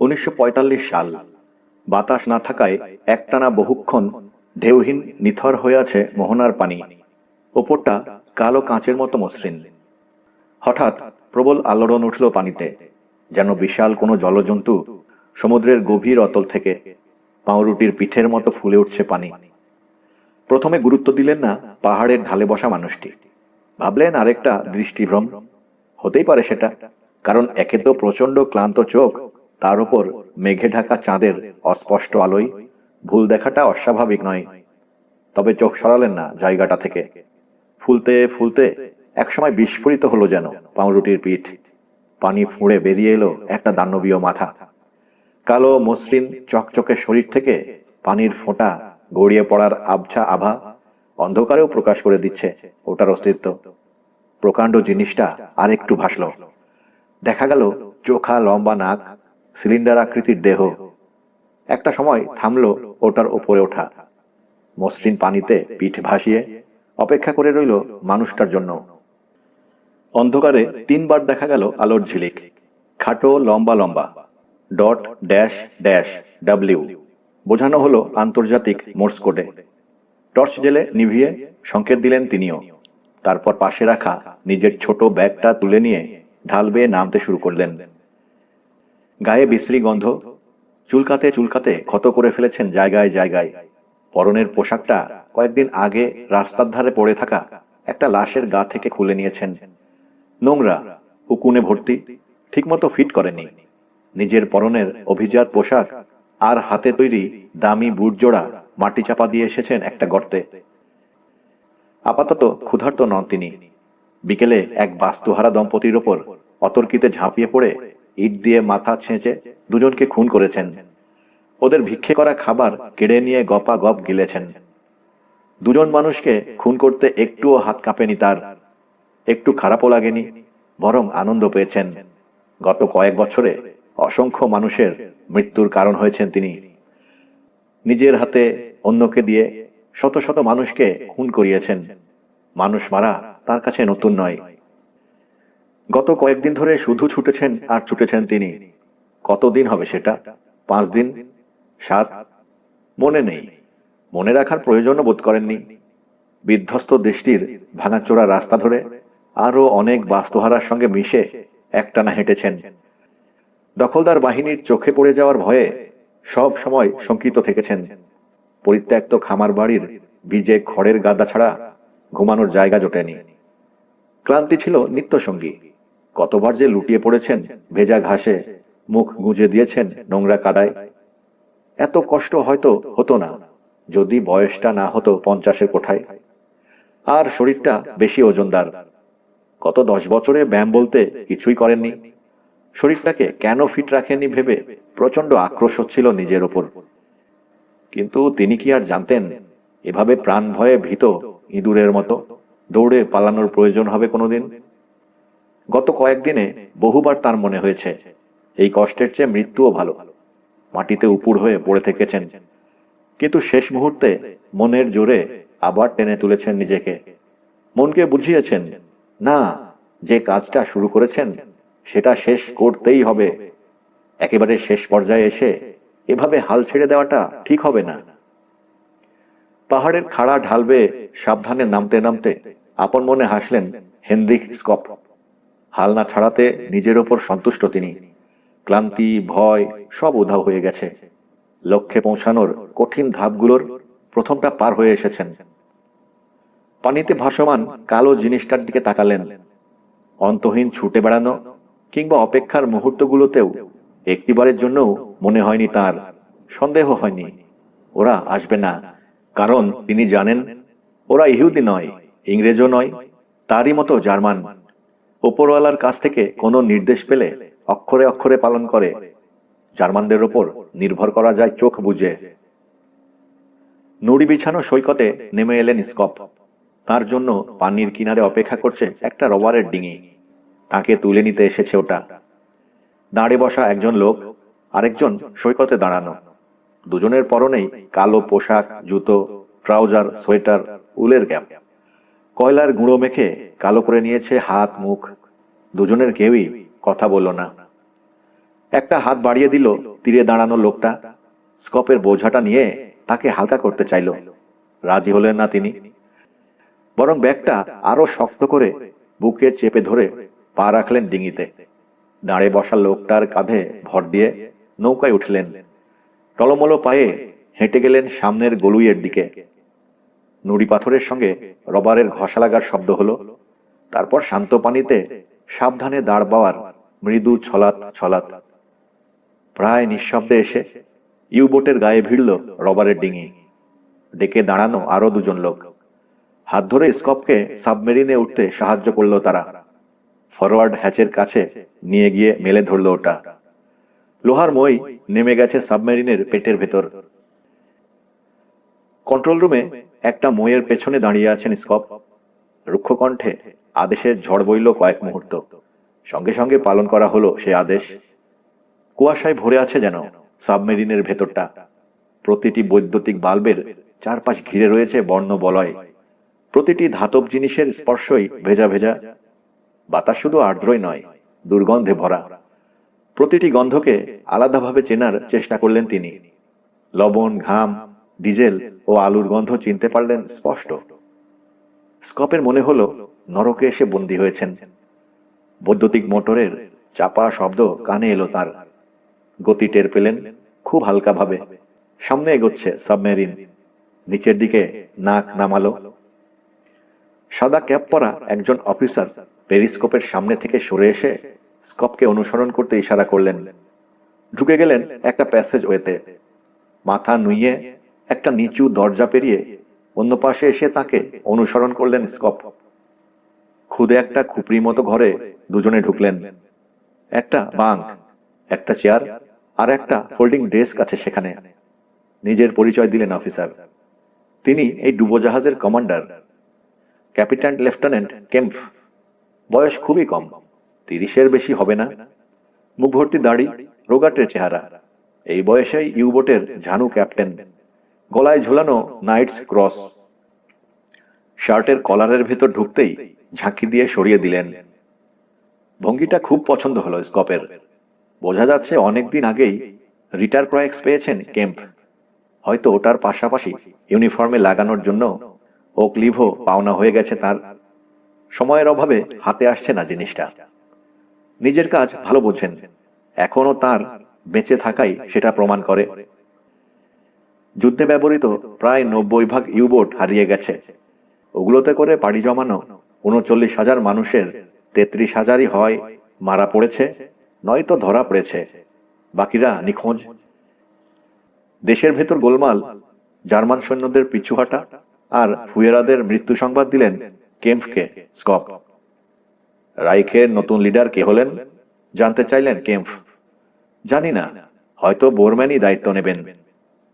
1945 সাল। বাতাস না থাকায় একটানা বহুক্ষণ ঢেউহীন নিথর হয়ে আছে মোহনার পানি। ওপরটা কালো কাঁচের মতো মসৃণ। হঠাৎ প্রবল আলোড়ন উঠল পানিতে, যেন বিশাল কোনো জলজন্তু সমুদ্রের গভীর অতল থেকে পাউরুটির পিঠের মতো ফুলে উঠছে পানি। প্রথমে গুরুত্ব দিলেন না পাহাড়ের ঢালে বসা মানুষটি। ভাবলেন আরেকটা দৃষ্টিভ্রম হতেই পারে সেটা, কারণ একে তো প্রচণ্ড ক্লান্ত চোখ, তার উপর মেঘে ঢাকা চাঁদের অস্পষ্ট আলোয় ভুল দেখাটা অস্বাভাবিক নয়। তবে চোখ সরালেন না জায়গাটা থেকে। ফুলতে ফুলতে একসময় বিস্ফোরিত হলো যেন পাউরুটির পিঠ। পানি ফুঁড়ে বেরিয়ে এলো একটা দানবীয় মাথা। কালো মসৃণ চকচকে শরীর থেকে পানির ফোঁটা গড়িয়ে পড়ার আবছা আভা অন্ধকারেও প্রকাশ করে দিচ্ছে ওটার অস্তিত্ব। প্রকাণ্ড জিনিসটা আর একটু ভাসল। দেখা গেল চোখা লম্বা নাক, সিলিন্ডার আকৃতির দেহ। একটা সময় থামল ওটার ওপরে ওঠা। মসৃণ পানিতে পিঠ ভাসিয়ে অপেক্ষা করে রইল মানুষটার জন্য। অন্ধকারে 3 বার দেখা গেল আলোর ঝিলিক। খাটো লম্বা লম্বা ডট ড্যাশ ড্যাশ ডাব্লিউ বোঝানো হলো আন্তর্জাতিক মোর্স কোডে। টর্চ জেলে নিভিয়ে সংকেত দিলেন তিনিও। তারপর পাশে রাখা নিজের ছোট ব্যাগটা তুলে নিয়ে ঢাল বেয়ে নামতে শুরু করলেন। গায়ে বিশ্রী গন্ধ, চুলকাতে চুলকাতে ক্ষত করে ফেলেছেন জায়গায় জায়গায়। পরনের পোশাকটা কয়েকদিন আগে রাস্তার ধারে পড়ে থাকা একটা লাশের গা থেকে খুলে নিয়েছেন। নোংরা, উকুনে ভর্তি, ঠিকমতো ফিট করেনি। নিজের পরনের অভিজাত পোশাক আর হাতে তৈরি দামি বুট জোড়া মাটি চাপা দিয়ে এসেছেন একটা গর্তে। আপাতত ক্ষুধার্ত নন তিনি। বিকেলে এক বাস্তুহারা দম্পতির ওপর অতর্কিতে ঝাঁপিয়ে পড়ে ইট দিয়ে মাথা ছেঁচে দুজনকে খুন করেছেন। ওদের ভিক্ষে করা খাবার কেড়ে নিয়ে গপা গপ গিলেছেন। দুজন মানুষকে খুন করতে একটুও হাত কাঁপেনি তার। একটু খারাপও লাগেনি, বরং আনন্দ পেয়েছেন। গত কয়েক বছরে অসংখ্য মানুষের মৃত্যুর কারণ হয়েছেন তিনি। নিজের হাতে অন্যকে দিয়ে শত শত মানুষকে খুন করিয়েছেন। মানুষ মারা তার কাছে নতুন নয়। গত কয়েকদিন ধরে শুধু ছুটেছেন আর ছুটেছেন তিনি। কতদিন হবে সেটা? 5 দিন, 7? মনে নেই। মনে রাখার প্রয়োজনও বোধ করেননি। বিধ্বস্ত দেশটির ভাঙাচোরা রাস্তা ধরে আরও অনেক বাস্তুহারার সঙ্গে মিশে একটানা হেঁটেছেন। দখলদার বাহিনীর চোখে পড়ে যাওয়ার ভয়ে সব সময় শঙ্কিত থেকেছেন। পরিত্যক্ত খামার বাড়ির বীজে খড়ের গাদা ছাড়া ঘুমানোর জায়গা জোটেনি। ক্লান্তি ছিল নিত্যসঙ্গী। কতবার যে লুটিয়ে পড়েছেন ভেজা ঘাসে, মুখ গুঁজে দিয়েছেন নোংরা কাদায়। এত কষ্ট হয়তো হতো না যদি বয়সটা না হতো 50-এর কোঠায়। আর শরীরটা বেশি ওজনদার। গত 10 বছরে ব্যায়াম বলতে কিছুই করেননি। শরীরটাকে কেন ফিট রাখেননি ভেবে প্রচন্ড আক্রোশ হচ্ছিল নিজের ওপর। কিন্তু তিনি কি আর জানতেন এভাবে প্রাণ ভয়ে ভীত ইঁদুরের মতো দৌড়ে পালানোর প্রয়োজন হবে কোনোদিন? গত কয়েকদিনে বহুবার তার মনে হয়েছে এই কষ্টের চেয়ে মৃত্যুও ভালো। মাটিতে উপুড় হয়ে পড়ে থেকেছেন, কিন্তু শেষ মুহূর্তে মনের জোরে আবার টেনে তুলেছেন নিজেকে। মনকে বুঝিয়েছেন, না, যে কাজটা শুরু করেছেন সেটা শেষ করতেই হবে। একেবারে শেষ পর্যায়ে এসে এভাবে হাল ছেড়ে দেওয়াটা ঠিক হবে না। পাহাড়ের খাড়া ঢাল বেয়ে সাবধানে নামতে নামতে আপন মনে হাসলেন হেনরিক স্কপ। হাল না ছাড়াতে নিজের ওপর সন্তুষ্ট তিনি। ক্লান্তি, ভয় সব উধাও হয়ে গেছে। লক্ষ্যে পৌঁছানোর কঠিন ধাপগুলোর প্রথমটা পার হয়ে এসেছেন। পানিতে ভাসমান কালো জিনিসটার দিকে তাকালেন। অন্তহীন ছুটে বেড়ানো কিংবা অপেক্ষার মুহূর্তগুলোতেও একটিবারের জন্যও মনে হয়নি তার, সন্দেহ হয়নি ওরা আসবে না। কারণ তিনি জানেন ওরা ইহুদি নয়, ইংরেজও নয়, তারই মতো জার্মান। ওপরওয়ালার কাছ থেকে কোনো নির্দেশ পেলে অক্ষরে অক্ষরে পালন করে। জার্মানদের ওপর নির্ভর করা যায় চোখ বুঝে। নুড়ি বিছানো সৈকতে নেমে এলেন স্কপ। তার জন্য পানির কিনারে অপেক্ষা করছে একটা রবারের ডিঙি। তাকে তুলে নিতে এসেছে ওটা। দাঁড়ে বসা একজন লোক, আরেকজন সৈকতে দাঁড়ানো। দুজনের পরনেই কালো পোশাক, জুতো, ট্রাউজার, সোয়েটার, উলের ক্যাপ। কয়লার গুঁড়ো মেখে কালো করে নিয়েছে হাত মুখ। দুজনের কেউই কথা বলল না। একটা হাত বাড়িয়ে দিল তীরে দাঁড়ানো লোকটা স্কপের বোঝাটা নিয়ে তাকে হালকা করতে চাইল। রাজি হলেন না তিনি, বরং ব্যাগটা আরো শক্ত করে বুকে চেপে ধরে পা রাখলেন ডিঙিতে। দাঁড়ে বসা লোকটার কাঁধে ভর দিয়ে নৌকায় উঠলেন। টলমলো পায়ে হেঁটে গেলেন সামনের গলুইয়ের দিকে। নুড়ি পাথরের সঙ্গে রবারের ঘষা লাগার শব্দ হলো। তারপর শান্ত পানিতে সাবধানে দাঁড় পাওয়ার মৃদু ছলাৎ ছলাৎ। প্রায় নিঃশব্দে এসে ইউবোটের গায়ে ভিড়ল রবারের ডিঙি। ডেকে দাঁড়ানো আরো দুজন লোক। হাত ধরে স্কপকে সাবমেরিনে উঠতে সাহায্য করল তারা। ফরওয়ার্ড হ্যাচের কাছে নিয়ে গিয়ে মেলে ধরল ওটা। লোহার মই নেমে গেছে সাবমেরিনের পেটের ভেতর। কন্ট্রোল রুমে একটা মইয়ের পেছনে দাঁড়িয়ে আছেন স্কপ। রুক্ষ কণ্ঠে আদেশের ঝড় বইল কয়েক মুহূর্ত। সঙ্গে সঙ্গে পালন করা হলো সে আদেশ। কুয়াশায় ভরে আছে যেন সাবমেরিনের ভেতরটা। প্রতিটি বৈদ্যুতিক বাল্বের চারপাশ ঘিরে রয়েছে বর্ণ বলয়। প্রতিটি ধাতব জিনিসের স্পর্শই ভেজা ভেজা। বাতাস শুধু আর্দ্রই নয়, দুর্গন্ধে ভরা। প্রতিটি গন্ধকে আলাদাভাবে চেনার চেষ্টা করলেন তিনি। লবণ, ঘাম, ডিজেল ও আলুর গন্ধ চিনতে পারলেন স্পষ্ট। স্কপের মনে হলো নরকে এসে বন্দী হয়েছেন। বৈদ্যুতিক মোটরের চাপা শব্দ কানে এলো তার। গতি টের পেলেন খুব হালকাভাবে। সামনে এগোচ্ছে সাবমেরিন। নিচের দিকে নাক নামালো। সাদা ক্যাপ পরা একজন অফিসার পেরিস্কোপের সামনে থেকে সরে এসে স্কপকে অনুসরণ করতে ইশারা করলেন। ঢুকে গেলেন একটা প্যাসেজ ওয়েতে। মাথা নুইয়ে একটা নিচু দরজা পেরিয়ে অন্য পাশে এসে তাকে অনুসরণ করলেন স্কপ। খুদে একটা খুপড়ি মতো ঘরে দুজনে ঢুকলেন। একটা বাঙ্ক, একটা চেয়ার আর একটা ফোল্ডিং ডেস্ক আছে সেখানে। নিজের পরিচয় দিলেন অফিসার। তিনি এই ডুবোজাহাজের কমান্ডার, ক্যাপিটান লেফটেন্যান্ট কেম্প। বয়স খুবই কম, 30-এর বেশি হবে না। মুখ ভর্তি দাড়ি, রোগাটের চেহারা। এই বয়সেই ইউবোটের ঝানু ক্যাপ্টেন। গলায় ঝোলানো নাইটস ক্রস। শার্টের কলারের ভেতর ঢুকতেই ঝাঁকি দিয়ে সরিয়ে দিলেন। ভঙ্গিটা খুব পছন্দ হলো স্কপের। বোঝা যাচ্ছে অনেকদিন আগেই রিটার ক্রয়েক্স পেয়েছেন কেম্প। হয়তো ওটার পাশাপাশি ইউনিফর্মে লাগানোর জন্য ওক লিভও পাওনা হয়ে গেছে তার। সময়ের অভাবে হাতে আসছে না জিনিসটা। নিজের কাজ ভালো বোঝেন, এখনো তার বেঁচে থাকাই সেটা প্রমাণ করে। যুদ্ধে ব্যবহৃত প্রায় 90 ভাগ ইউবোট হারিয়ে গেছে। ওগুলোতে করে পাড়ি জমানো 39,000 মানুষের 33,000ই হয় মারা পড়েছে, নয়তো ধরা পড়েছে। বাকিরা নিখোঁজ। দেশের ভেতর গোলমাল, জার্মান সৈন্যদের পিছুহাটা আর ফুয়েরাদের মৃত্যু সংবাদ দিলেন কেম্পকে স্কপ। রাইখের নতুন লিডার কে হলেন জানতে চাইলেন কেম্প। জানি না, হয়তো বোরম্যানই দায়িত্ব নেবেন।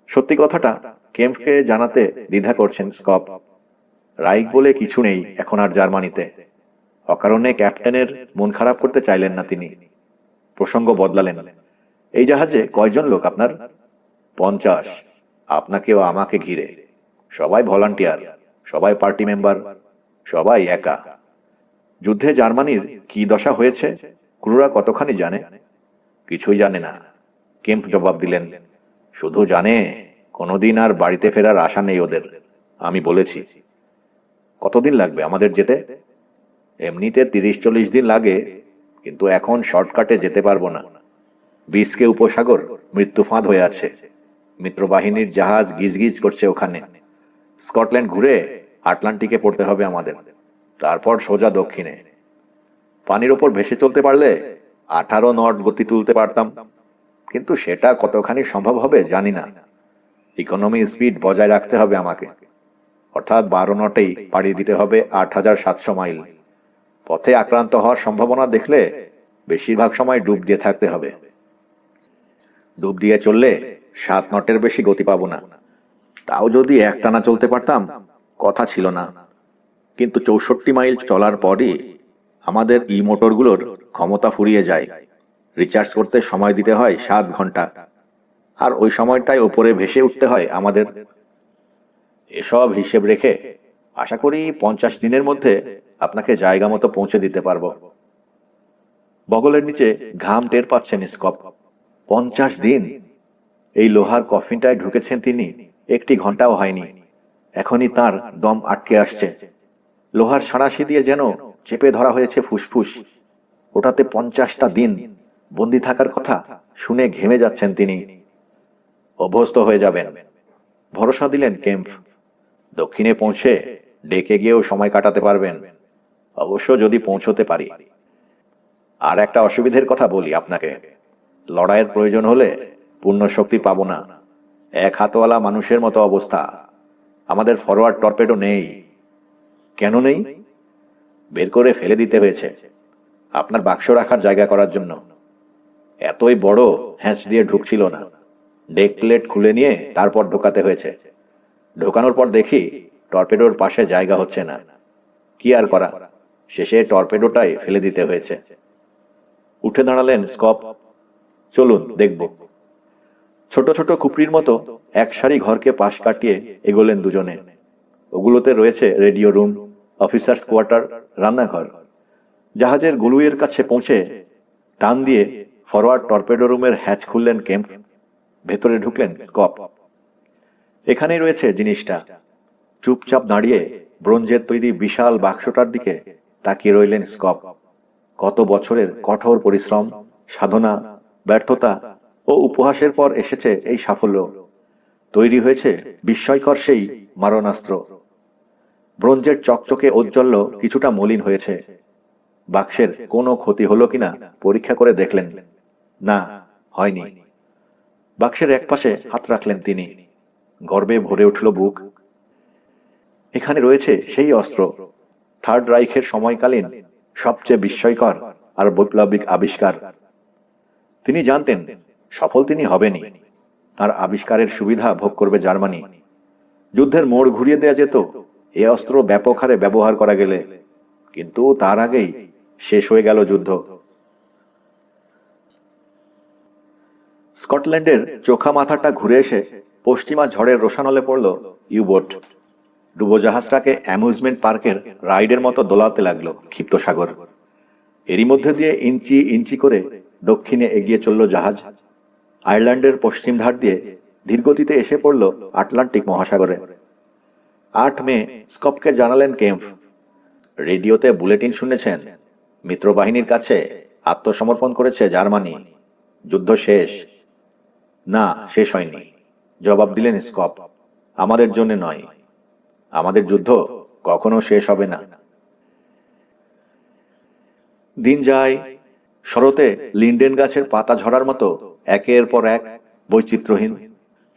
সত্যি কথাটা কেম্পকে জানাতে দ্বিধা করছেন স্কপ। রাইখ বলে কিছু নেই এখন আর জার্মানিতে। অকারণে ক্যাপ্টেনের মন খারাপ করতে চাইলেন না তিনি। প্রসঙ্গ বদলালেন। এই জাহাজে কয়জন লোক আপনার? 50। আপনাকে ও আমাকে ঘিরে। সবাই ভলান্টিয়ার, সবাই পার্টি মেম্বার, সবাই একা। যুদ্ধে জার্মানির কি দশা হয়েছে ক্রুরা কতখানি জানে? কিছুই জানে না, কেম্প জবাব দিলেন। শুধু জানে কোনোদিন আর বাড়িতে ফেরার আশা নেই ওদের। আমি বলেছি। কতদিন লাগবে আমাদের যেতে? এমনিতে 30-40 দিন লাগে, কিন্তু এখন শর্টকাটে যেতে পারবো না। বিস্কে উপসাগর মৃত্যু ফাঁদ হয়ে আছে। মিত্রবাহিনীর জাহাজ গিজগিজ করছে ওখানে। স্কটল্যান্ড ঘুরে আটলান্টিকে পড়তে হবে আমাদের, তারপর সোজা দক্ষিণে। পানির ওপর ভেসে চলতে পারলে 18 নট গতি তুলতে পারতাম, কিন্তু সেটা কতখানি সম্ভব হবে জানি না। ইকোনমি স্পিড বজায় রাখতে হবে আমাকে, অর্থাৎ 12 নটেই পাড়ি দিতে হবে 8,700 মাইল। পথে আক্রান্ত হওয়ার সম্ভাবনা দেখলে বেশিরভাগ সময় ডুব দিয়ে থাকতে হবে। ডুব দিয়ে চললে 7 নটের বেশি গতি পাবো না। তাও যদি একটানা চলতে পারতাম কথা ছিল না, কিন্তু 64 মাইল চলার পরই আমাদের ই মোটরগুলোর ক্ষমতা ফুরিয়ে যায়। রিচার্জ করতে সময় দিতে হয় 7 ঘন্টা, আর ওই সময়টায় ওপরে ভেসে উঠতে হয় আমাদের। এসব হিসেব রেখে আশা করি 50 দিনের মধ্যে আপনাকে জায়গা মতো পৌঁছে দিতে পারবো। বগলের নিচে ঘাম টের পাচ্ছেন স্কপ। 50 দিন! এই লোহার কফিনটায় ঢুকেছেন তিনি 1 ঘন্টাও হয়নি। এখনই তার দম আটকে আসছে। লোহার সাঁড়াশি দিয়ে যেন চেপে ধরা হয়েছে ফুসফুস। ওটাতে 50টা দিন বন্দি থাকার কথা শুনে ঘেমে যাচ্ছেন তিনি। অভ্যস্ত হয়ে যাবেন, ভরসা দিলেন কেম্প। দক্ষিণে পৌঁছে ডেকে গিয়েও সময় কাটাতে পারবেন, অবশ্য যদি পৌঁছতে পারি। আর একটা অসুবিধের কথা বলি আপনাকে, লড়াইয়ের প্রয়োজন হলে পূর্ণ শক্তি পাবো না। 1 হাতওয়ালা মানুষের মতো অবস্থা। আমাদের ফরওয়ার্ড টর্পেডো নেই। কেন নেই? বের করে ফেলে দিতে হয়েছে আপনার বাক্স রাখার জায়গা করার জন্য। এতই বড় হ্যাঁচ দিয়ে ঢুকছিল না, ডেক প্লেট খুলে নিয়ে তারপর ঢোকাতে হয়েছে। ঢোকানোর পর দেখি টর্পেডোর পাশে জায়গা হচ্ছে না। কি আর করা, শেষে টর্পেডোটাই ফেলে দিতে হয়েছে। উঠে দাঁড়ালেন স্কপ। চলুন দেখব। ছোট ছোট খুপড়ির মতো 1 সারি ঘরকে পাশ কাটিয়ে এগোলেন দুজনে। ওগুলোতে রয়েছে রেডিও রুম, অফিসার্স কোয়ার্টার, রান্নাঘর। জাহাজের গুলুইয়ের কাছে পৌঁছে টান দিয়ে ফরওয়ার্ড টর্পেডো রুমের হ্যাচ খুললেন কেম্প। ভেতরে ঢুকলেন স্কপ। এখানেই রয়েছে জিনিসটা। চুপচাপ দাঁড়িয়ে ব্রোঞ্জের তৈরি বিশাল বাক্সটার দিকে তাকিয়ে রইলেন স্কপ। কত বছরের কঠোর পরিশ্রম, সাধনা, ব্যর্থতা ও উপহাসের পর এসেছে এই সাফল্য। তৈরি হয়েছে বিস্ময়কর সেই মারণাস্ত্র। ব্রোঞ্জের চকচকে ঔজ্জ্বল্য কিছুটা মলিন হয়েছে। বাক্সের কোনো ক্ষতি হলো কিনা পরীক্ষা করে দেখলেন। না, হয়নি। বাক্সের একপাশে হাত রাখলেন তিনি। গর্বে ভরে উঠল বুক। এখানে রয়েছে সেই অস্ত্র, থার্ড রাইখের সময়কালীন সবচেয়ে বিস্ময়কর আর বৈপ্লবিক আবিষ্কার। তিনি জানতেন সফল তিনি হবেনই। তার আবিষ্কারের সুবিধা ভোগ করবে জার্মানি। যুদ্ধের মোড় ঘুরিয়ে দেয়া যেত এ অস্ত্র ব্যাপক হারে ব্যবহার করা গেলে, কিন্তু তার আগেই শেষ হয়ে গেল যুদ্ধ। স্কটল্যান্ডের চোখা মাথাটা ঘুরে এসে পশ্চিমা ঝড়ের রোশানলে পড়ল ইউবোট। ডুবোজাহাজটাকে অ্যামিউজমেন্ট পার্কের রাইডের মতো দোলাতে লাগলো ক্ষিপ্ত সাগর। এরই মধ্যে দিয়ে ইঞ্চি ইঞ্চি করে দক্ষিণে এগিয়ে চলল জাহাজ। আয়ারল্যান্ডের পশ্চিম ধার দিয়ে ধীরগতিতে এসে পড়ল আটলান্টিক মহাসাগরে। 8 মে স্কপকে জানালেন কেম্প, রেডিওতে বুলেটিন শুনেছেন, মিত্রবাহিনীর কাছে আত্মসমর্পণ করেছে জার্মানি। যুদ্ধ শেষ। না, শেষ হয়নি, জবাব দিলেন স্কপ। আমাদের জন্য নয়, আমাদের যুদ্ধ কখনো শেষ হবে না। দিন যায়, শরতে লিন্ডেন গাছের পাতা ঝরার মতো একের পর এক বৈচিত্র্যহীন।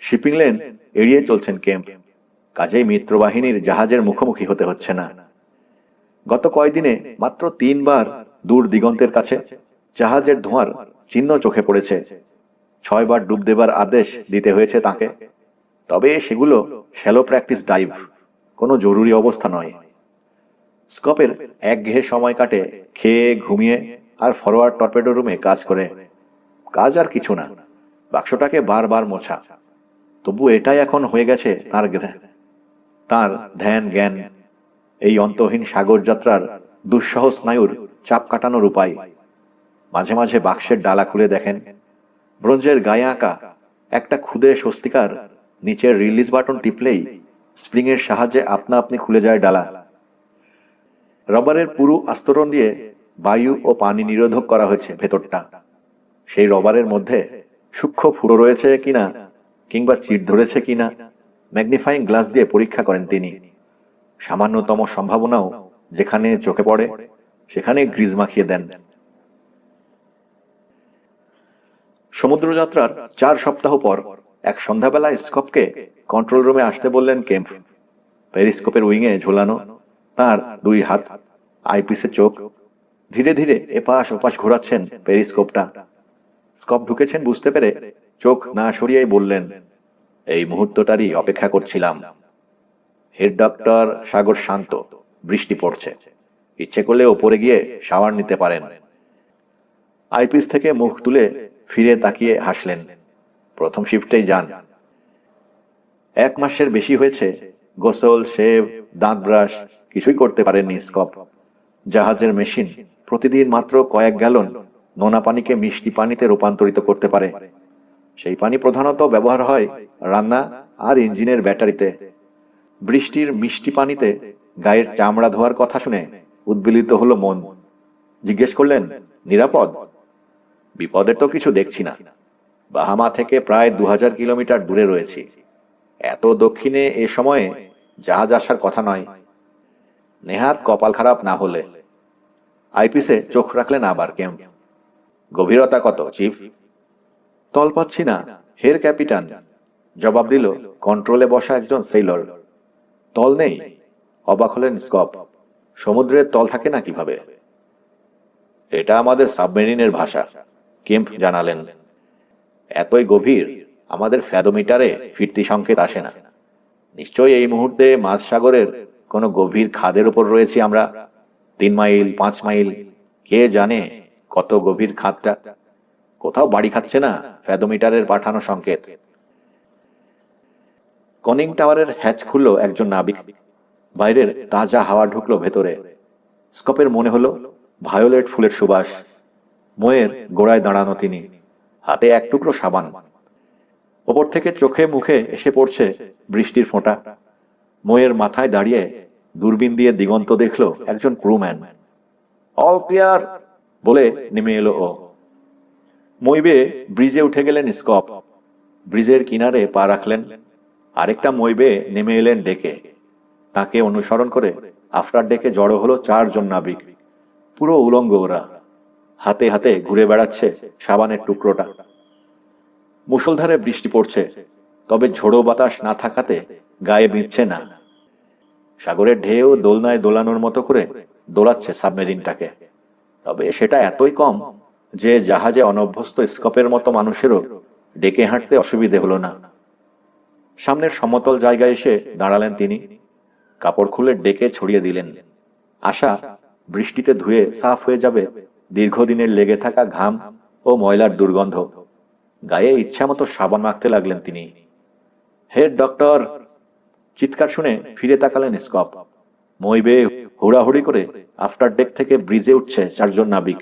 শিপিং লেন এড়িয়ে চলছেন কেম্প। কাজেই মিত্রবাহিনীর জাহাজের মুখোমুখি হতে হচ্ছে না। গত কয়েকদিনে মাত্র 3 বার দূর দিগন্তের কাছে জাহাজের ধোঁয়ার চিহ্ন চোখে পড়েছে। 6 বার ডুব দেবার আদেশ দিতে হয়েছে তাকে। তবে সেগুলো শ্যালো প্র্যাকটিস ডাইভ, কোনো জরুরি অবস্থা নয়। স্কপের একঘেয়ে সময় কাটে খেয়ে ঘুমিয়ে আর ফরওয়ার্ড টর্পেডো রুমে কাজ করে। কাজ আর কিছু না, বাক্সটাকে বারবার মোছা। তবু এটাই এখন হয়ে গেছে তার ধ্যান জ্ঞান, এই অন্তহীন সাগর যাত্রার দুঃসহ স্নায়ুর চাপ কাটানোর উপায়। মাঝে মাঝে বাক্সের ডালা খুলে দেখেন, ব্রোঞ্জের গায়ে আঁকা একটা ক্ষুদে স্বস্তিকার নিচের রিলিজ বাটন টিপলেই স্প্রিং এর সাহায্যে আপনা আপনি খুলে যায় ডালা। রবারের পুরু আস্তরণ দিয়ে বায়ু ও পানি নিরোধক করা হয়েছে ভেতরটা। সেই রবারের মধ্যে সূক্ষ্ম ফুটো রয়েছে কিনা কিংবা চিট ধরেছে কিনা ম্যাগনিফাইং গ্লাস দিয়ে পরীক্ষা করেন তিনি। সামান্যতম সম্ভাবনাও যেখানে চোখে পড়ে সেখানে গ্রিজ মাখিয়ে দেন। সমুদ্রযাত্রার 4 সপ্তাহ পর এক সন্ধ্যাবেলায় স্কপকে কন্ট্রোল রুমে আসতে বললেন কেম্প। পেরিস্কোপের উইংয়ে ঝোলানো তার 2 হাত, আইপিসে চোখ। ধীরে ধীরে এপাশ ওপাশ ঘোরাচ্ছেন পেরিস্কোপটা। স্কপ ঢুকেছেন বুঝতে পেরে চোখ না সরিয়েই বললেন, এই মুহূর্তটারই অপেক্ষা করছিলাম। হেড ডক্টর সাগর শান্ত, বৃষ্টি পড়ছে, ইচ্ছে করলে ওপরে গিয়ে শাওয়ার নিতে পারেন। আইপিস থেকে মুখ তুলে ফিরে তাকিয়ে হাসলেন। প্রথম শিফটেই যান। 1 মাসের বেশি হয়েছে গোসল, শেভ, দাঁত ব্রাশ কিছুই করতে পারেননি স্কপ। জাহাজের মেশিন প্রতিদিন মাত্র কয়েক গ্যালন নোনা পানিকে মিষ্টি পানিতে রূপান্তরিত করতে পারে। সেই পানি প্রধানত ব্যবহার হয় রান্না আর ইঞ্জিনের ব্যাটারিতে। বৃষ্টির মিষ্টি পানিতে গায়ের চামড়া ধোয়ার কথা শুনে উদ্বেলিত হলো মন। জিজ্ঞেস করলেন, নিরাপদ? বিপদের তো কিছু দেখছি না। বাহামা থেকে প্রায় 2000 কিলোমিটার দূরে রয়েছি। এত দক্ষিণে এ সময়ে জাহাজ আসার কথা নয়। নেহাত কপাল খারাপ না হলে। আইপিসে চোখ রাখলেন আবার কেম্প। গভীরতা কত, চিফ? তল পাচ্ছি না, হের ক্যাপিটান, জবাব দিল কন্ট্রোলে বসা একজন সেইলর। তল নেই? অবাক হলেন স্কপ। সমুদ্রের তল থাকে না কিভাবে? এটা আমাদের সাবমেরিনের ভাষা, কেম্প জানালেন। এতই গভীর আমাদের ফ্যাদোমিটারে ফিরতি সংকেত আসে না। নিশ্চয়ই এই মুহূর্তে মাঝ সাগরের কোনো গভীর খাদের উপর রয়েছি আমরা। 3 মাইল, 5 মাইল, কে জানে কত গভীর খাদটা। কোথাও বাড়ি খাচ্ছে না ফ্যাদোমিটারের পাঠানো সংকেত। কনিং টাওয়ারের হ্যাচ খুলল একজন নাবিক। বাইরের তাজা হাওয়া ঢুকলো ভেতরে। স্কপের মনে হলো ভায়োলেট ফুলের সুবাস। মোয়ের গোড়ায় দাঁড়ানো তিনি, হাতে এক টুকরো সাবান। ওপর থেকে চোখে মুখে এসে পড়ছে বৃষ্টির ফোঁটা। মোয়ের মাথায় দাঁড়িয়ে দূরবীন দিয়ে দিগন্ত দেখল একজন ক্রুম্যান। অল ক্লিয়ার বলে নেমে এলো ও। মই বেয়ে ব্রিজে উঠে গেলেন স্কপ। ব্রিজের কিনারে পা রাখলেন। আরেকটা মই বেয়ে নেমে এলেন ডেকে। তাকে অনুসরণ করে আফটার ডেকে জড়ো হলো 4 জন নাবিক। পুরো উলঙ্গ ওরা। হাতে হাতে ঘুরে বেড়াচ্ছে সাবানের টুকরোটা। মুষলধারে বৃষ্টি পড়ছে, তবে ঝোড়ো বাতাস না থাকাতে গায়ে বিঁধছে না। সাগরের ঢেউ দোলনায় দোলানোর মতো করে দোলাচ্ছে সাবমেরিনটাকে। তবে সেটা এতই কম যে জাহাজে অনভ্যস্ত স্কপের মতো মানুষেরও ডেকে হাঁটতে অসুবিধে হলো না। সামনের সমতল জায়গায় এসে দাঁড়ালেন তিনি। কাপড় খুলে ডেকে ছড়িয়ে দিলেন। আশা বৃষ্টিতে ধুয়ে সাফ হয়ে যাবে দীর্ঘদিনের লেগে থাকা ঘাম ও ময়লার দুর্গন্ধ। গায়ে ইচ্ছামতো সাবান মাখতে লাগলেন তিনি। Head doctor! চিৎকার শুনে ফিরে তাকালেন স্কপ। মই বেয়ে হুড়াহুড়ি করে আফটার ডেক থেকে ব্রিজে উঠছে 4 জন নাবিক।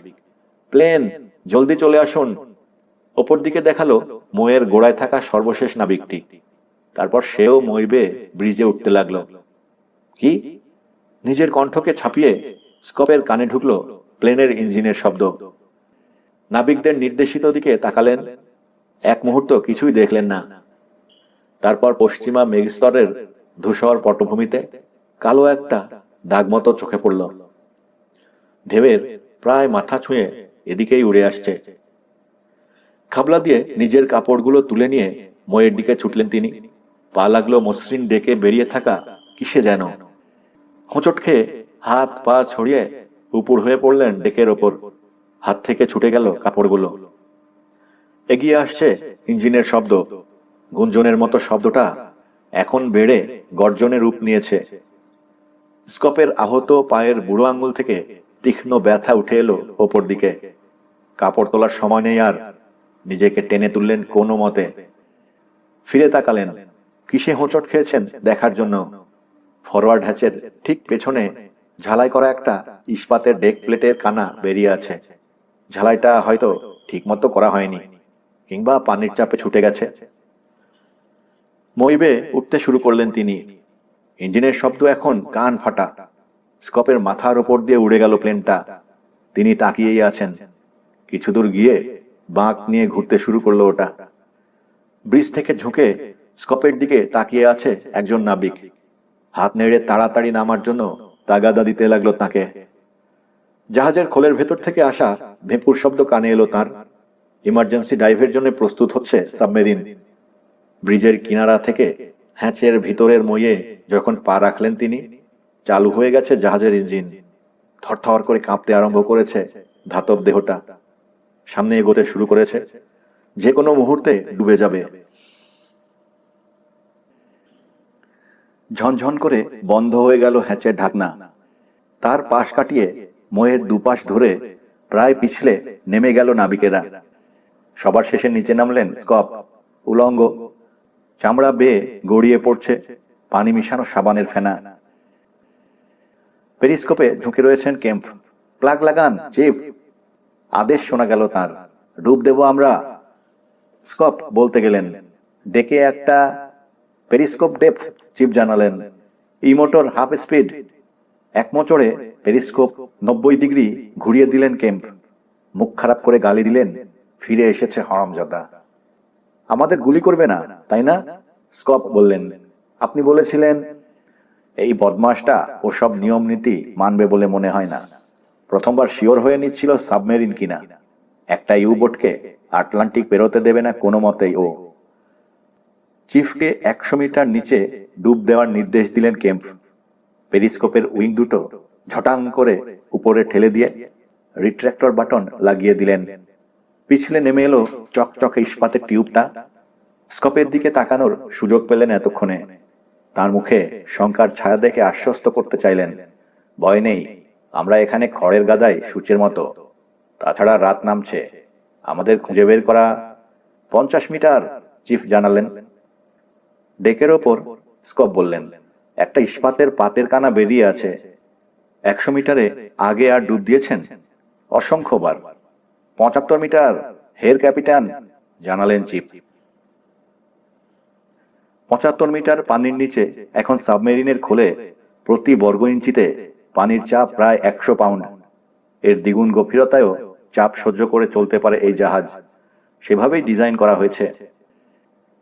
প্লেন, জলদি চলে আসুন! ওপর দিকে দেখালো মইয়ের গোড়ায় থাকা সর্বশেষ নাবিকটি। তারপর সেও মই বেয়ে ব্রিজে উঠতে লাগলো। কি? নিজের কণ্ঠকে ছাপিয়ে স্কপের কানে ঢুকলো প্লেনের ইঞ্জিনের শব্দ। নাবিকদের নির্দেশিত দিকে তাকালেন। এক মুহূর্ত কিছুই দেখলেন না। তারপর পশ্চিমা মেঘস্তরের ধূসর পটভূমিতে কালো একটা দাগমতো চোখে পড়ল। ঢেউয়ের প্রায় মাথা ছুঁয়ে এদিকেই উড়ে আসছে। খাবলা দিয়ে নিজের কাপড়গুলো তুলে নিয়ে মইয়ের দিকে ছুটলেন তিনি। পা লাগলো মসৃণ ডেকে বেরিয়ে থাকা কিসে যেন। হোঁচট খেয়ে হাত পা ছড়িয়ে উপর হয়ে পড়লেন ডেকের ওপর। হাত থেকে ছুটে গেল কাপড়গুলো। এগিয়ে আসছে ইঞ্জিনের শব্দ। গুঞ্জনের মতো শব্দটা এখন বেড়ে গর্জনের রূপ নিয়েছে। স্কপের আহত পায়ের বুড়ো আঙ্গুল থেকে তীক্ষ্ণ ব্যথা উঠে এলো ওপর দিকে। কাপড় তোলার সময় নেই আর। নিজেকে টেনে তুললেন কোনো মতে। ফিরে তাকালেন। কিসে হোঁচট খেয়েছেন দেখার জন্য। ফরওয়ার্ড হ্যাচের ঠিক পেছনে ঝালাই করা একটা ইস্পাতের ডেক প্লেটের কানা বেরিয়ে আছে। ঝালাইটা হয়তো ঠিকমতো করা হয়নি, কিংবা পানির চাপে ছুটে গেছে। মই বেয়ে উঠতে শুরু করলেন তিনি। ইঞ্জিনের শব্দ এখন কান ফাটা। স্কপের মাথার ওপর দিয়ে উড়ে গেল প্লেনটা। তিনি তাকিয়েই আছেন। কিছু দূর গিয়ে বাঁক নিয়ে ঘুরতে শুরু করলো ওটা। ব্রিজ থেকে ঝুঁকে স্কপের দিকে তাকিয়ে আছে একজন নাবিক। হাত নেড়ে তাড়াতাড়ি নামার জন্য তাগাদা দিতে লাগলো তাকে। জাহাজের খোলের ভেতর থেকে আসা ভেঁপুর শব্দ কানে এলো তার। ইমার্জেন্সি ডাইভের জন্য প্রস্তুত হচ্ছে সাবমেরিন। ব্রিজের কিনারা থেকে হ্যাচের ভিতরের মইয়ে যখন পা রাখলেন তিনি, চালু হয়ে গেছে জাহাজের ইঞ্জিন। থরথর করে কাঁপতে আরম্ভ করেছে ধাতব দেহটা। সামনে এগোতে শুরু করেছে। যে কোনো মুহূর্তে ডুবে যাবে। ঝনঝন করে বন্ধ হয়ে গেল হ্যাচের ঢাকনা। তার পাশ কাটিয়ে মইয়ের দুপাশ ধরে প্রায় পিছলে নেমে গেল নাবিকেরা। সবার শেষে নিচে নামলেন স্কপ, উলঙ্গ। চামড়া বেয়ে গড়িয়ে পড়ছে পানি মিশানো সাবানের ফেনা। পেরিস্কোপে ঝুঁকে রয়েছেন কেম্প। প্লাগ লাগান চিফ! আদেশ শোনা গেল তার। ডুব দেব আমরা। স্কপ বলতে গেলেন, ডেকে একটা পেরিস্কোপ ডেপথ, চিফ জানালেন। ইমোটর হাফ স্পিড। এক মোচড়ে পেরিস্কোপ 90 ডিগ্রি ঘুরিয়ে দিলেন কেম্প। মুখ খারাপ করে গালি দিলেন, ফিরে এসেছে হারামজাদা। আমাদের গুলি করবে না, তাই না? স্কপ বললেন, আপনি বলেছিলেন। এই বদমাসটা ওসব নিয়ম নীতি মানবে বলে মনে হয় না। প্রথমবার শিওর হয়ে নিচ্ছিল সাবমেরিন কিনা। একটা ইউবোটকে আটলান্টিক পেরোতে দেবে না কোনো মতেই ও। চিফকে 100 মিটার নিচে ডুব দেওয়ার নির্দেশ দিলেন কেম্প। পেরিস্কোপের উইং দুটো ঝটাং করে উপরে ঠেলে দিয়ে রিট্র্যাক্টর বাটন লাগিয়ে দিলেন। পিছলে নেমে এলো চকচকে ইস্পাতের টিউবটা। স্কপের দিকে তাকানোর সুযোগ পেলেন এতক্ষণে। তার মুখে শঙ্কার ছায়া দেখে আশ্বস্ত করতে চাইলেন, ভয় নেই, আমরা এখানে খড়ের গাদায় সূচের মতো। তাছাড়া রাত নামছে, আমাদের খুঁজে বের করা 50 মিটার, চিফ জানালেন। ডেকের ওপর স্কপ বললেন, একটা ইস্পাতের পাতের কানা বেরিয়ে আছে। 100 মিটারে আগে আর ডুব দিয়েছেন? অসংখ্যবার। 75 মিটার, হের ক্যাপিটান, জানালেন চিফ। 75 মিটার পানির নিচে এখন সাবমেরিনের খোলে প্রতি বর্গ ইঞ্চিতে পানির চাপ প্রায় 100 পাউন্ড। এর দ্বিগুণ গভীরতায়ও চাপ সহ্য করে চলতে পারে এই জাহাজ। সেভাবেই ডিজাইন করা হয়েছে।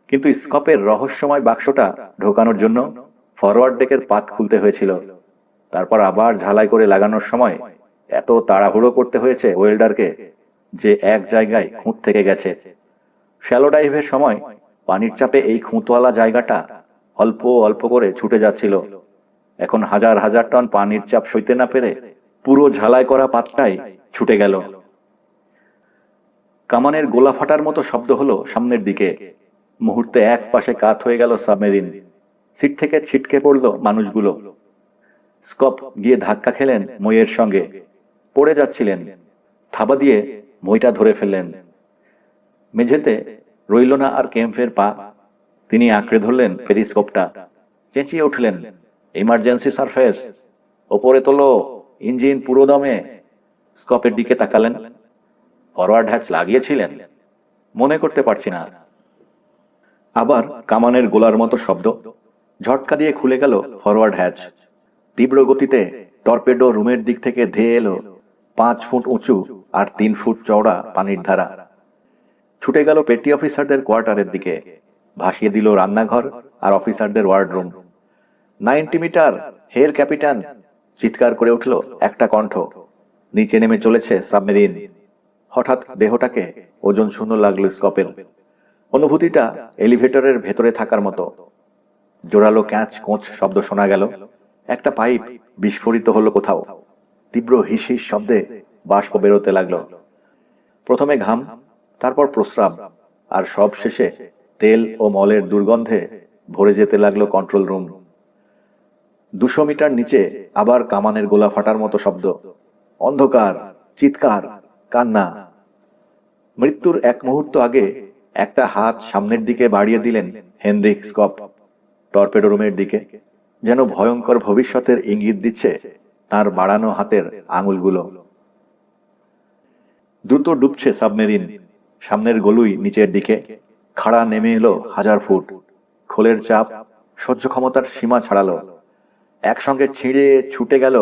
কিন্তু স্কপের রহস্যময় বাক্সটা ঢোকানোর জন্য ফরওয়ার্ড ডেকের পাত খুলতে হয়েছিল। তারপর আবার ঝালাই করে লাগানোর সময় এত তাড়াহুড়ো করতে হয়েছে ওয়েল্ডারকে যে এক জায়গায় খুঁত থেকে গেছে। শ্যালো ডাইভের সময় পানির চাপে এই খুঁতওয়ালা জায়গাটা অল্প অল্প করে ছুটে যাচ্ছিল। এখন হাজার হাজার টন পানির চাপ সইতে না পেরে পুরো ঝালাই করা পাতটাই ছুটে গেল। কামানের গোলা ফাটার মতো শব্দ হলো সামনের দিকে। মুহূর্তে এক পাশে কাত হয়ে গেল সাবমেরিন। সিট থেকে ছিটকে পড়ল মানুষগুলো। স্কপ গিয়ে ধাক্কা খেলেন মইয়ের সঙ্গে। পড়ে যাচ্ছিলেন। থাবা দিয়ে মইটা ধরে ফেললেন। মেঝেতে রইল না আর কেম্পের পা। তিনি আঁকড়ে ধরলেন পেরিস্কোপটা। চেঁচিয়ে উঠলেন, ইমার্জেন্সি সারফেস, ওপরে তোলো, ইঞ্জিন পুরো দমে। স্কপের দিকে তাকালেন। ফরওয়ার্ড হ্যাচ লাগিয়েছিলেন? মনে করতে পারছি না। আবার কামানের গোলার মতো শব্দ। ঝটকা দিয়ে খুলে গেল ফরওয়ার্ড হ্যাচ। তীব্র গতিতে টর্পেডো রুমের দিক থেকে ধেয়ে এলো 5 ফুট উঁচু আর 3 ফুট চওড়া পানির ধারা। ছুটে গেল পেটি অফিসারদের কোয়ার্টারের দিকে। ভাসিয়ে দিল রান্নাঘর আর অফিসারদের ওয়ার্ডরুম। 90 মিটার, হের ক্যাপিটান, চিৎকার করে উঠল একটা কণ্ঠ। নিচে নেমে চলেছে সাবমেরিন। হঠাৎ দেহটাকে ওজন শূন্য লাগলো স্কপের। অনুভূতিটা এলিভেটরের ভেতরে থাকার মতো। জোরালো ক্যাঁচ কোঁচ শব্দ শোনা গেল। একটা পাইপ বিস্ফোরিত হলো কোথাও। তীব্র হিস হিস শব্দে বাষ্প বেরোতে লাগলো। প্রথমে ঘাম, তারপর প্রস্রাব, আর সব শেষে তেল ও মলের দুর্গন্ধে ভরে যেতে লাগলো কন্ট্রোল রুম। 200 মিটার নিচে আবার কামানের গোলা ফাটার মতো শব্দ। অন্ধকার, চিৎকার, কান্না। মৃত্যুর এক মুহূর্ত আগে একটা হাত সামনের দিকে বাড়িয়ে দিলেন হেনরিক স্কপ, টর্পেডো রুমের দিকে, যেন ভয়ঙ্কর ভবিষ্যতের ইঙ্গিত দিচ্ছে তার বাড়ানো হাতের আঙুলগুলো। দ্রুত ডুবছে সাবমেরিন। সামনের গলুই নিচের দিকে। খাড়া নেমে এলো 1000 ফুট। খোলের চাপ সহ্য ক্ষমতার সীমা ছাড়ালো। একসঙ্গে ছিঁড়ে ছুটে গেল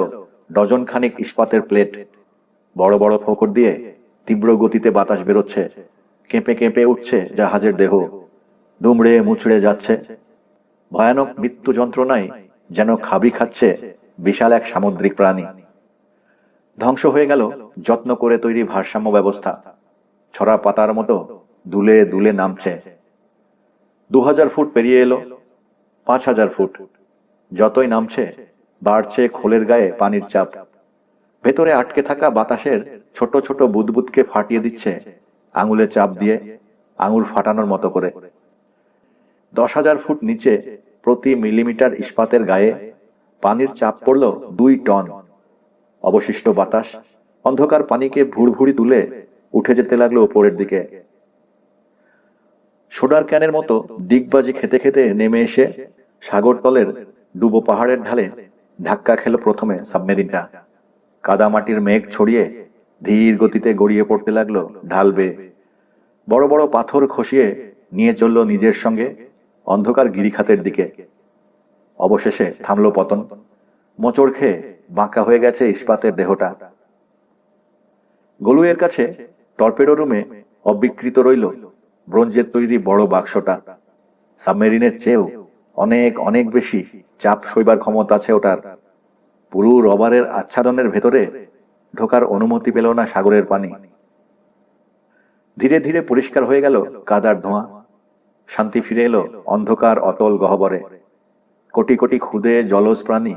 ডজন খানিক ইস্পাতের প্লেট। বড় বড় ফোকর দিয়ে তীব্র গতিতে বাতাস বেরোচ্ছে। কেঁপে কেঁপে উঠছে জাহাজের দেহ। দুমড়ে মুচড়ে যাচ্ছে। ভয়ানক মৃত্যু যন্ত্রণায় যেন খাবি খাচ্ছে বিশাল এক সামুদ্রিক প্রাণী। ধ্বংস হয়ে গেল যত্ন করে তৈরি ভারসাম্য ব্যবস্থা। ছড়া পাতার মতো দুলে দুলে নামছে। 2000 ফুট পেরিয়ে এলো। 5000 ফুট। যতই নামছে বাড়ছে খোলের গায়ে পানির চাপ। ভেতরে আটকে থাকা বাতাসের ছোট ছোট বুদবুদকে ফাটিয়ে দিচ্ছে আঙুলে চাপ দিয়ে, আঙুল ফাটানোর মতো করে। 10,000 ফুট নিচে প্রতি মিলিমিটার ইস্পাতের গায়ে পানির চাপ পড়ল 2 টন। অবশিষ্ট বাতাস অন্ধকার পানিকে ভুড়ভুড়ি তুলে উঠে যেতে লাগলো উপরের দিকে। সোডার ক্যানের মতো ডিগবাজি খেতে খেতে নেমে এসে সাগরতলের ডুবো পাহাড়ের ঢালে ধাক্কা খেল প্রথমে সাবমেরিনটা। কাদামাটির মেঘ ছড়িয়ে ধীর গতিতে গড়িয়ে পড়তে লাগলো ঢাল বেয়ে। বড় বড় পাথর খসিয়ে নিয়ে চলল নিজের সঙ্গে অন্ধকার গিরিখাতের দিকে। অবশেষে থামল পতন। মোচড় খেয়ে বাঁকা হয়ে গেছে ইস্পাতের দেহটা। গলুয়ের কাছে টর্পেডো রুমে অবিকৃত রইল ব্রোঞ্জের তৈরি বড় বাক্সটা। সাবমেরিনের চেয়েও অনেক অনেক বেশি চাপ সইবার ক্ষমতা আছে ওটার। পুরো রবারের আচ্ছাদনের ভেতরে ঢোকার অনুমতি পেল না সাগরের পানি। ধীরে ধীরে পরিষ্কার হয়ে গেল কাদার ধোঁয়া। শান্তি ফিরে এলো অন্ধকার অতল গহ্বরে। কোটি কোটি ক্ষুদে জলজ প্রাণী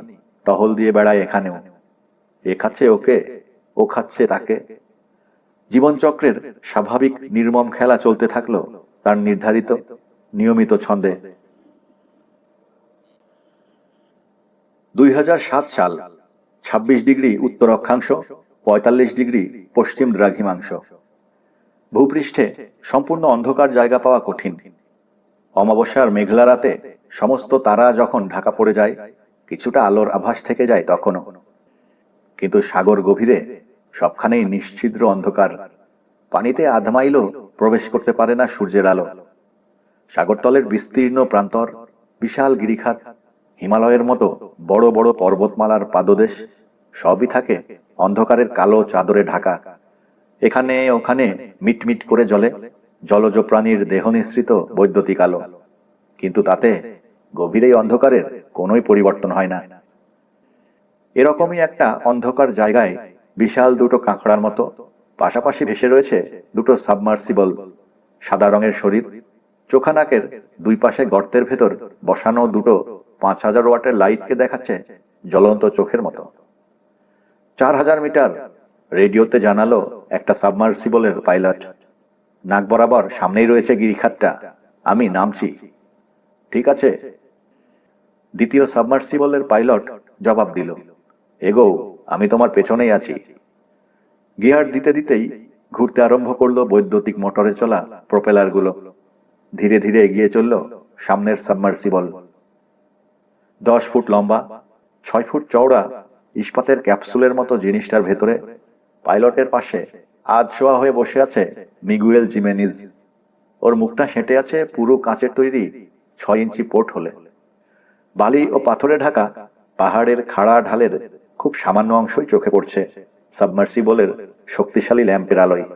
টহল দিয়ে বেড়ায় এখানেও। এ খাচ্ছে ওকে, ও খাচ্ছে তাকে। জীবনচক্রের স্বাভাবিক নির্মম খেলা চলতে থাকলো তার নির্ধারিত নিয়মিত ছন্দে। 2007 সাল, 26 ডিগ্রি উত্তর অক্ষাংশ, 45 ডিগ্রি পশ্চিম দ্রাঘিমাংশ। ভূপৃষ্ঠে সম্পূর্ণ অন্ধকার জায়গা পাওয়া কঠিন। অমাবস্যার মেঘলা রাতে সমস্ত তারা যখন ঢাকা পড়ে যায়, কিছুটা আলোর আভাস থেকে যায় তখনও। কিন্তু সাগর গভীরে সবখানেই নিশ্ছিদ্র অন্ধকার। পানিতে আধ মাইলও প্রবেশ করতে পারে না সূর্যের আলো। সাগরতলের বিস্তীর্ণ প্রান্তর, বিশাল গিরিখাত, হিমালয়ের মতো বড় বড় পর্বতমালার পাদদেশ সবই থাকে অন্ধকারের কালো চাদরে ঢাকা। এখানে ওখানে মিটমিট করে জ্বলে জলজ প্রাণীর দেহ নিঃসৃত বৈদ্যুতিক আলো। কিন্তু তাতে গভীর এই অন্ধকারের কোনোই পরিবর্তন হয় না। এরকমই একটা অন্ধকার জায়গায় বিশাল দুটো কাঁকড়ার মতো পাশাপাশি ভেসে রয়েছে দুটো সাবমার্সিবল। সাদা রঙের শরীর, চোখানাকের দুই পাশে গর্তের ভেতর বসানো দুটো 5000 ওয়াটের লাইটকে দেখাচ্ছে জ্বলন্ত চোখের মতো। 4000 মিটার রেডিওতে জানালো একটা সাবমার্সিবলের পাইলট। নাক বরাবর সামনেই রয়েছে গিরিখাতটা, আমি নামছি। ঠিক আছে। দ্বিতীয় সাবমার্সিবলের পাইলট জবাব দিল, এগো, আমি তোমার পেছনেই আছি। গিয়ার দিতে দিতেই ঘুরতে আরম্ভ করলো বৈদ্যুতিক মোটরে চলা প্রোপেলারগুলো। ধীরে ধীরে এগিয়ে চলল সামনের সাবমার্সিবল। 10 ফুট লম্বা, 6 ফুট চওড়া ইস্পাতের ক্যাপসুলের মতো জিনিসটার ভেতরে পাইলটের পাশে আধ শোয়া হয়ে বসে আছে মিগুয়েল জিমেনিজ। ওর মুখটা সেঁটে আছে পুরো কাঁচের তৈরি 6 ইঞ্চি পোর্ট হলে। বালি ও পাথরে ঢাকা পাহাড়ের খাড়া ঢালের খুব সামান্য অংশই চোখে পড়ছে সাবমার্সিবলের শক্তিশালী ল্যাম্পের আলোয়।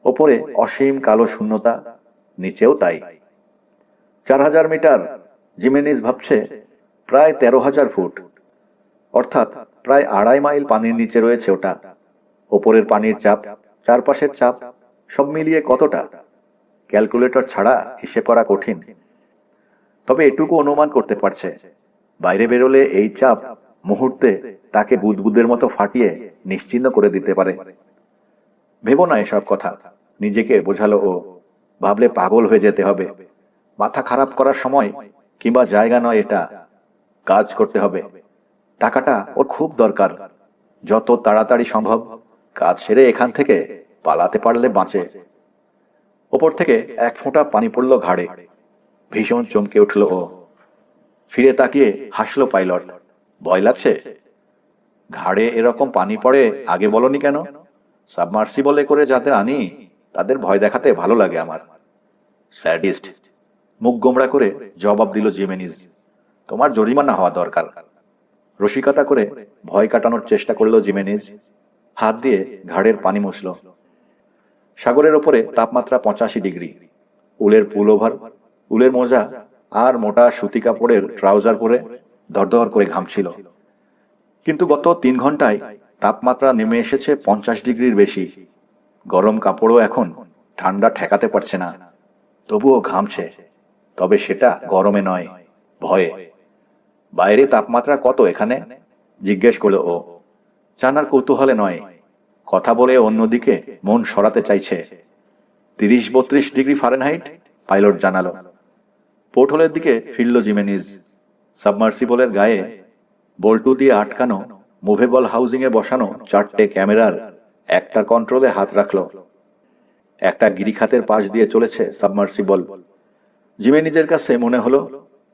ওপরে অসীম কালো শূন্যতা, নিচেও তাই। 4000 মিটার, জিমেনিজ ভাবছে, প্রায় 13,000 ফুট, অর্থাৎ প্রায় 2.5 মাইল পানির নিচে রয়েছে ওটা। ওপরের পানির চাপ, চারপাশের চাপ, সব মিলিয়ে কতটা ক্যালকুলেটর ছাড়া হিসেব করা কঠিন। তবে এটুকু অনুমান করতে পারছে, বাইরে বেরোলে এই চাপ মুহূর্তে তাকে বুদবুদের মতো ফাটিয়ে নিশ্চিহ্ন করে দিতে পারে। ভেবো না এসব কথা, নিজেকে বোঝালো ও। ভাবলে পাগল হয়ে যেতে হবে। মাথা খারাপ করার সময় কিংবা জায়গা নয় এটা। কাজ করতে হবে। টাকাটা ওর খুব দরকার। যত তাড়াতাড়ি সম্ভব কাজ সেরে এখান থেকে পালাতে পারলে বাঁচে। ওপর থেকে 1 ফোঁটা পানি পড়ল ঘাড়ে। ভীষণ চমকে উঠল ও। ফিরে তাকিয়ে হাসলো পাইলট। ভয় লাগছে? ঘাড়ে এরকম পানি পড়ে আগে বলনি কেন? সাবমার্সিবলে করে যাদের আনি তাদের ভয় দেখাতে ভালো লাগে আমার। স্যাডিস্ট, মুখ গোমড়া করে জবাব দিল জিমেনিজ। তোমার জরিমানা হওয়া দরকার। রসিকতা করে ভয় কাটানোর চেষ্টা করল জিমেনিজ। হাত দিয়ে ঘাড়ের পানি মুছল। সাগরের ওপরে তাপমাত্রা 85 ডিগ্রি। উলের পুলওভার, উলের মোজা আর মোটা সুতি কাপড়ের ট্রাউজার পরে দরদর করে ঘামছিল। কিন্তু গত 3 ঘন্টায় তাপমাত্রা নেমে এসেছে 50 ডিগ্রির বেশি। গরম কাপড়ও এখন ঠান্ডা ঠেকাতে পারছে না। তবুও ঘামছে, তবে সেটা গরমে নয়, ভয়ে। বাইরে তাপমাত্রা কত এখানে? জিজ্ঞেস করল ও। জানার কৌতূহলে নয়, কথা বলে অন্যদিকে মন সরাতে চাইছে। 30-32 ডিগ্রি ফারেনহাইট, পাইলট জানালো। পোর্টহোলের দিকে ফিরল জিমেনিজ। সাবমার্সিবলের গায়ে বল্টু দিয়ে আটকানো মুভেবল হাউজিংয়ে বসানো 4টে ক্যামেরার একটা কন্ট্রোলে হাত রাখল। একটা গিরিখাতের পাশ দিয়ে চলেছে সাবমার্সিবল। জিমেনিজের কাছে মনে হলো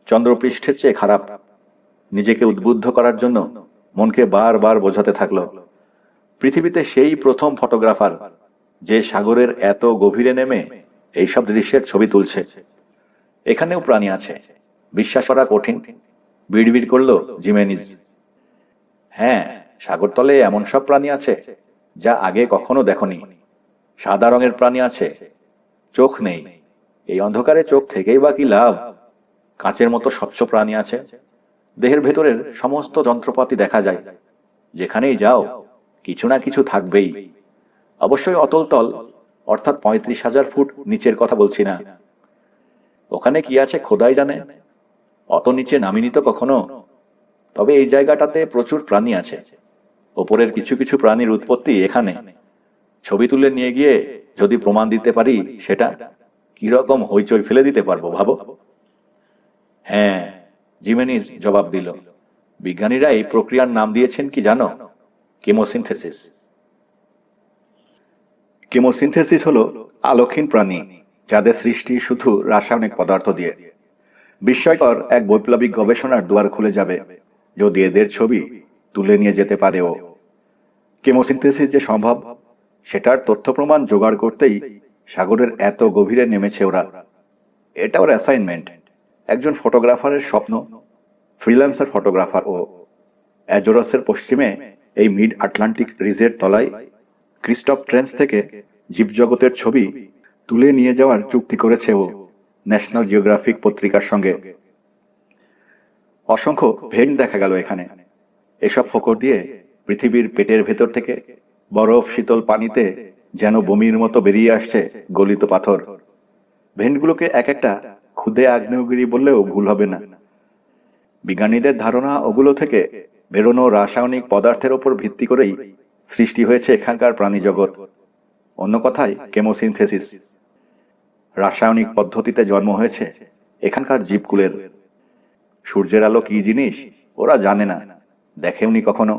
চন্দ্রপৃষ্ঠের চেয়ে খারাপ। নিজেকে উদ্বুদ্ধ করার জন্য মনকে বারবার বোঝাতে থাকলো, পৃথিবীতে সেই প্রথম ফটোগ্রাফার যে সাগরের এত গভীরে নেমে এইসব দৃশ্যের ছবি তুলছে। এখানেও প্রাণী আছে, বিশ্বাস করা কঠিন, বিড়বিড় করলো জিমেনিজ। হ্যাঁ, সাগরতলে এমন সব প্রাণী আছে যা আগে কখনো দেখনি। সাদা রঙের প্রাণী আছে, চোখ নেই, এই অন্ধকারে চোখ থেকেই বা কি লাভ। কাঁচের মতো স্বচ্ছ প্রাণী আছে, দেহের ভেতরের সমস্ত যন্ত্রপাতি দেখা যায়। যেখানেই যাও কিছু না কিছু থাকবেই। অবশ্যই অতল তল, অর্থাৎ ৩৫,০০০ ফুট নিচের কথা বলছি না। ওখানে কি আছে খোদাই জানে, অত নিচে নামিনি তো কখনো। তবে এই জায়গাটাতে প্রচুর প্রাণী আছে। ওপরের কিছু কিছু প্রাণীর উৎপত্তি এখানে। ছবি তুলে নিয়ে গিয়ে যদি প্রমাণ দিতে পারি, সেটা কিরকম হইচই ফেলে দিতে পারবো ভাবো। হ্যাঁ, জিমেনিজ জবাব দিল। বিজ্ঞানীরা এই প্রক্রিয়ার নাম দিয়েছেন কি জানো? কেমোসিনথেসিস। কেমোসিনথেসিস হলো আলোকহীন প্রাণী যাদের সৃষ্টি শুধু রাসায়নিক পদার্থ দিয়ে। বিস্ময়কর এক বৈপ্লবিক গবেষণার দুয়ার খুলে যাবে যদি এদের ছবি তুলে নিয়ে যেতে পারে ও। কেমোসিনথেসিস যে সম্ভব সেটার তথ্য প্রমাণ জোগাড় করতেই সাগরের এত গভীরে নেমেছে ওরা। এটা ওর অ্যাসাইনমেন্ট, একজন ফটোগ্রাফারের স্বপ্ন। ফ্রিল্যান্সার ফটোগ্রাফার ও। অ্যাজোরাসের পশ্চিমে এই মিড আটলান্টিক রিজের তলায় ক্রিস্টফ ট্রেন্স থেকে জীবজগতের ছবি তুলে নিয়ে যাওয়ার চুক্তি করেছে ও ন্যাশনাল জিওগ্রাফিক পত্রিকার সঙ্গে। অসংখ্য ভেন্ট দেখা গেল এখানে। এসব ফোকর দিয়ে পৃথিবীর পেটের ভেতর থেকে বরফ শীতল পানিতে যেন বমির মতো বেরিয়ে আসছে গলিত পাথর। ভেন্টগুলোকে এক একটা ক্ষুদে আগ্নেয়গিরি বললেও ভুল হবে না। বিজ্ঞানীদের ধারণা ওগুলো থেকে বেরোনো রাসায়নিক পদার্থের ওপর ভিত্তি করেই সৃষ্টি হয়েছে এখানকার প্রাণী জগৎ। অন্য কথায় কেমোসিনথেসিস। রাসায়নিক পদ্ধতিতে জন্ম হয়েছে এখানকার জীবকুলের। সূর্যের আলো কি জিনিস ওরা জানে না, দেখেওনি কখনো।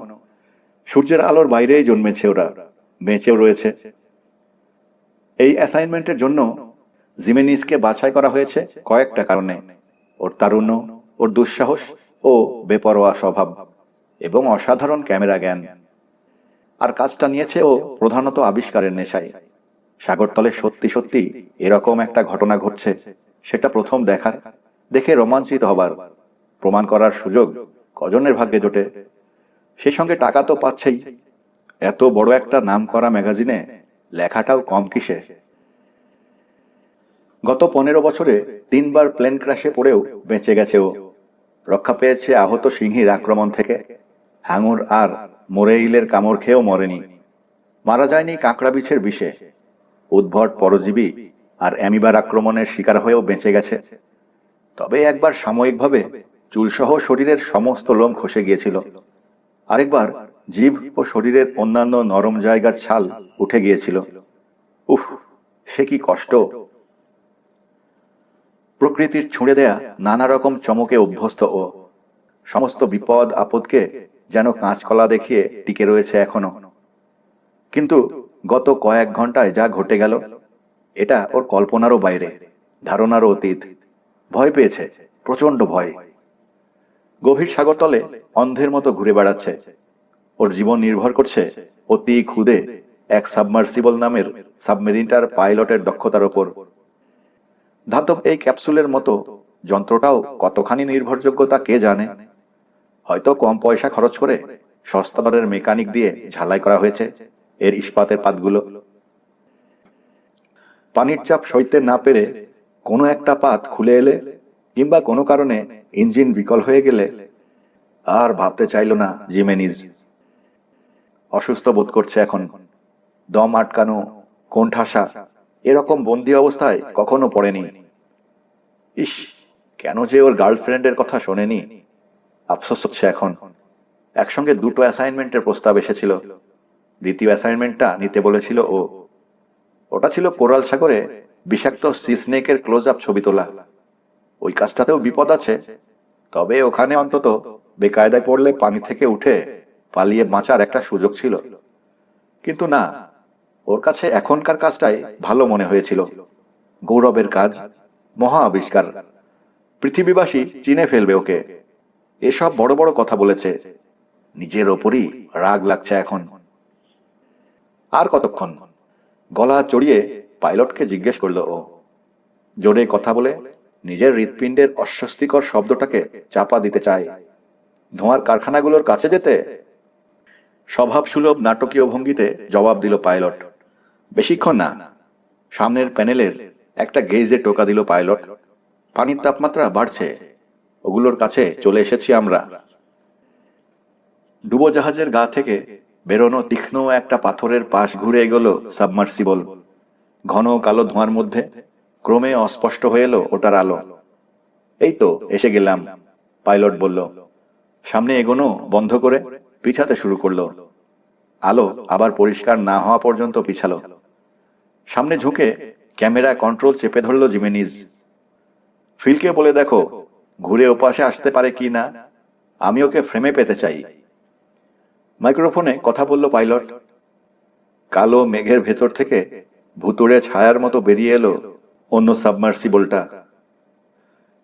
সূর্যের আলোর বাইরেই জন্মেছে ওরা, বেঁচেও রয়েছে। এই অ্যাসাইনমেন্টের জন্য জিমেনিজকে বাছাই করা হয়েছে কয়েকটা কারণে। ওর তারুণ্য, ওর দুঃসাহস ও বেপরোয়া স্বভাব, এবং অসাধারণ ক্যামেরা জ্ঞান। আর কাজটা নিয়েছে ও প্রধানত আবিষ্কারের নেশায়। সাগরতলে সত্যি সত্যি এরকম একটা ঘটনা ঘটছে সেটা প্রথম দেখার, দেখে রোমাঞ্চিত হবার, প্রমাণ করার সুযোগ কজনের ভাগ্যে জোটে। সে সঙ্গে টাকা তো পাচ্ছেই। এত বড় একটা নামকরা ম্যাগাজিনে লেখাটাও কম কিসে। গত ১৫ বছরে ৩বার প্লেন ক্র্যাশে পড়েও বেঁচে গেছে ও। রক্ষা পেয়েছে আহত সিংহীর আক্রমণ থেকে। হাঙর আর মোরেইলের কামড় খেয়েও মরেনি। মারা যায়নি কাঁকড়া বিছের বিষে। উদ্ভট পরজীবী আর অ্যামিবার আক্রমণের শিকার হয়েও বেঁচে গেছে। তবে একবার সাময়িকভাবে চুলসহ শরীরের সমস্ত লোম খসে গিয়েছিল। আরেকবার জিভ ও শরীরের অন্যান্য নরম জায়গার ছাল উঠে গিয়েছিল। উফ, সে কি কষ্ট! প্রকৃতির ছুঁড়ে দেয়া নানা রকম চমকে অভ্যস্ত ও। সমস্ত বিপদ আপদকে যেন কাঁচকলা দেখিয়ে টিকে রয়েছে এখনো। কিন্তু গত কয়েক ঘন্টায় যা ঘটে গেল, এটা ওর কল্পনারও বাইরে, ধারণারও অতীত। ভয় পেয়েছে, প্রচন্ড ভয়। গভীর সাগরতলে অন্ধের মতো ঘুরে বেড়াচ্ছে। ওর জীবন নির্ভর করছে অতি ক্ষুদে এক সাবমার্সিবল নামের সাবমেরিনটার পাইলটের দক্ষতার ওপর। ধাতব এই ক্যাপসুলের মতো যন্ত্রটাও কতখানি নির্ভরযোগ্য তা কে জানে। হয়তো কম পয়সা খরচ করে সস্তা দরের মেকানিক দিয়ে ঝালাই করা হয়েছে এর ইস্পাতের পাতগুলো। পানির চাপ সইতে না পেরে কোনো একটা পাত খুলে এলে, কিংবা কোনো কারণে ইঞ্জিন বিকল হয়ে গেলে, আর ভাবতে চাইল না জিমেনিজ। অসুস্থ বোধ করছে এখন। দম আটকানো, কোণঠাসা, এরকম বন্দি অবস্থায় কখনো পড়েনি। ইস, কেন যে ওর গার্লফ্রেন্ডের কথা শোনেনি, আফসোস হচ্ছে এখন। একসঙ্গে দুটো অ্যাসাইনমেন্টের প্রস্তাব এসেছিল। দ্বিতীয় অ্যাসাইনমেন্টটা নিতে বলেছিল ও। ওটা ছিল কোরাল সাগরে বিষাক্ত সি স্নেকের ক্লোজ আপ ছবি তোলা। ওই কাজটাতেও বিপদ আছে, তবে ওখানে অন্তত বেকায়দায় পড়লে পানি থেকে উঠে পালিয়ে বাঁচার একটা সুযোগ ছিল। কিন্তু না, ওর কাছে এখনকার কাজটাই ভালো মনে হয়েছিল। গৌরবের কাজ, মহা আবিষ্কার। পৃথিবীবাসী চিনে ফেলবে ওকে। এসব বড় বড় কথা বলেছে, নিজের ওপরই রাগ লাগছে এখন। আর কতক্ষণ? গলা চড়িয়ে পাইলটকে জিজ্ঞেস করল ও। জোরে কথা বলে নিজের হৃৎপিণ্ডের অস্বস্তিকর শব্দটাকে চাপা দিতে চায়। ধোঁয়ার কারখানাগুলোর কাছে যেতে? স্বভাবসুলভ নাটকীয় ভঙ্গিতে জবাব দিল পাইলট। বেশিক্ষণ না। সামনের প্যানেলের একটা গেজে টোকা দিল পাইলট। পানির তাপমাত্রা বাড়ছে, ওগুলোর কাছে চলে এসেছি আমরা। ডুবোজাহাজের গা থেকে বেরোনো তীক্ষ্ণ একটা পাথরের পাশ ঘুরে এগোল সাবমার্সিবল। ঘন কালো ধোঁয়ার মধ্যে ক্রমে অস্পষ্ট হয়ে এলো ওটার আলো। এই তো এসে গেলাম, পাইলট বলল। সামনে এগোনো বন্ধ করে পিছাতে শুরু করলো। আলো আবার পরিষ্কার না হওয়া পর্যন্ত পিছালো। সামনে ঝুঁকে ক্যামেরা কন্ট্রোল চেপে ধরল জিমেনিজ। ফিলকে বলে দেখো ঘুরে ওপাশে আসতে পারে কি না, আমি ওকে ফ্রেমে পেতে চাই। মাইক্রোফোনে কথা বলল পাইলট। কালো মেঘের ভেতর থেকে ভুতুড়ে ছায়ার মতো বেরিয়ে এলো অন্য সাবমার্সিবলটা।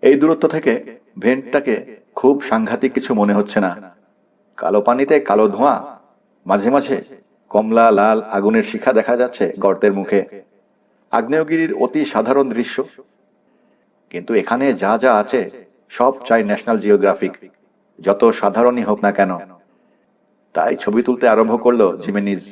এই দূরত্ব থেকে ভেন্টটাকে খুব সাংঘাতিক কিছু মনে হচ্ছে না। কালো পানিতে কালো ধোঁয়া, মাঝে মাঝে কমলা লাল আগুনের শিখা দেখা যাচ্ছে গর্তের মুখে। আগ্নেয়গিরির অতি সাধারণ দৃশ্য, কিন্তু এখানে যা যা আছে সব চাই ন্যাশনাল জিওগ্রাফিক, যত সাধারণই হোক না কেন। তাই ছবি তুলতে আরম্ভ করলো জিমেনিজ।